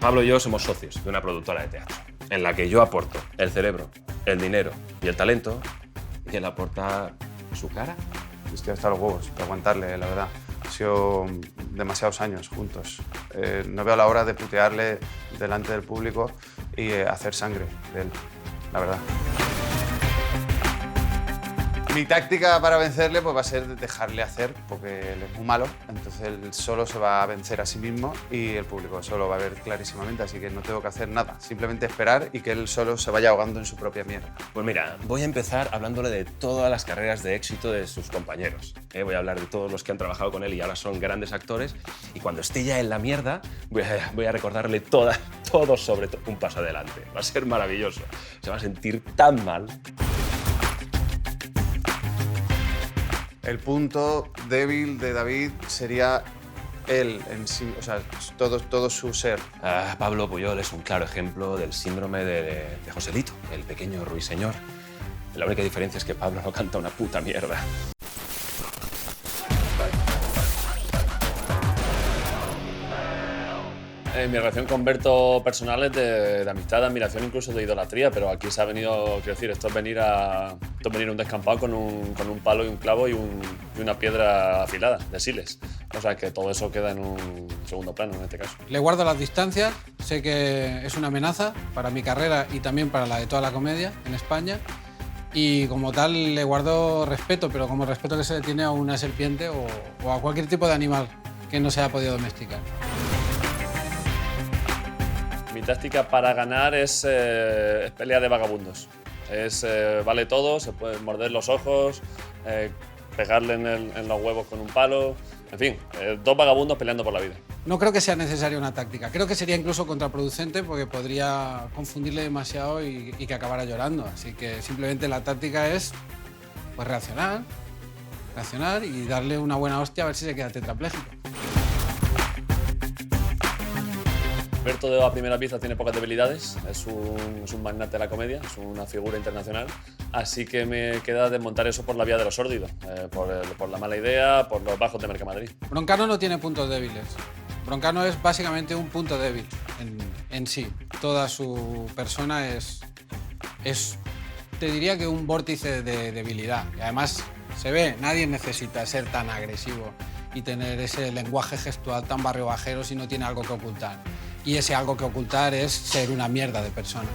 Pablo y yo somos socios de una productora de teatro, en la que yo aporto el cerebro, el dinero y el talento, y él aporta su cara. Estoy hasta los huevos de aguantarle, la verdad. Han sido demasiados años juntos. No veo la hora de putearle delante del público y hacer sangre de él, la verdad. Mi táctica para vencerle pues, va a ser dejarle hacer, porque él es muy malo, entonces él solo se va a vencer a sí mismo y el público solo lo va a ver clarísimamente, así que no tengo que hacer nada, simplemente esperar y que él solo se vaya ahogando en su propia mierda. Pues mira, voy a empezar hablándole de todas las carreras de éxito de sus compañeros. Voy a hablar de todos los que han trabajado con él y ahora son grandes actores, y cuando esté ya en la mierda voy a recordarle todo sobre un paso adelante. Va a ser maravilloso, se va a sentir tan mal. El punto débil de David sería él en sí, o sea, todo su ser. Pablo Puyol es un claro ejemplo del síndrome de Joselito, el pequeño ruiseñor. La única diferencia es que Pablo no canta una puta mierda. Mi relación con Berto personal es de amistad, de admiración, incluso de idolatría, pero aquí se ha venido, quiero decir, esto es venir a un descampado con un palo y un clavo y una piedra afilada, de siles. O sea, que todo eso queda en un segundo plano en este caso. Le guardo las distancias, sé que es una amenaza para mi carrera y también para la de toda la comedia en España. Y como tal le guardo respeto, pero como el respeto que se le tiene a una serpiente o a cualquier tipo de animal que no se haya podido domesticar. Mi táctica para ganar es pelea de vagabundos. Vale todo, se pueden morder los ojos, pegarle en los huevos con un palo. En fin, dos vagabundos peleando por la vida. No creo que sea necesaria una táctica. Creo que sería incluso contraproducente porque podría confundirle demasiado y que acabara llorando. Así que simplemente la táctica es pues, reaccionar y darle una buena hostia a ver si se queda tetrapléjico. Berto a primera vista tiene pocas debilidades, es un magnate de la comedia, es una figura internacional, así que me queda desmontar eso por la vía de lo sórdido, por la mala idea, por los bajos de Mercamadrid. Broncano no tiene puntos débiles. Broncano es básicamente un punto débil en sí. Toda su persona es, te diría que un vórtice de debilidad. Y además se ve, nadie necesita ser tan agresivo y tener ese lenguaje gestual tan barrio bajero si no tiene algo que ocultar. Y ese algo que ocultar es ser una mierda de persona.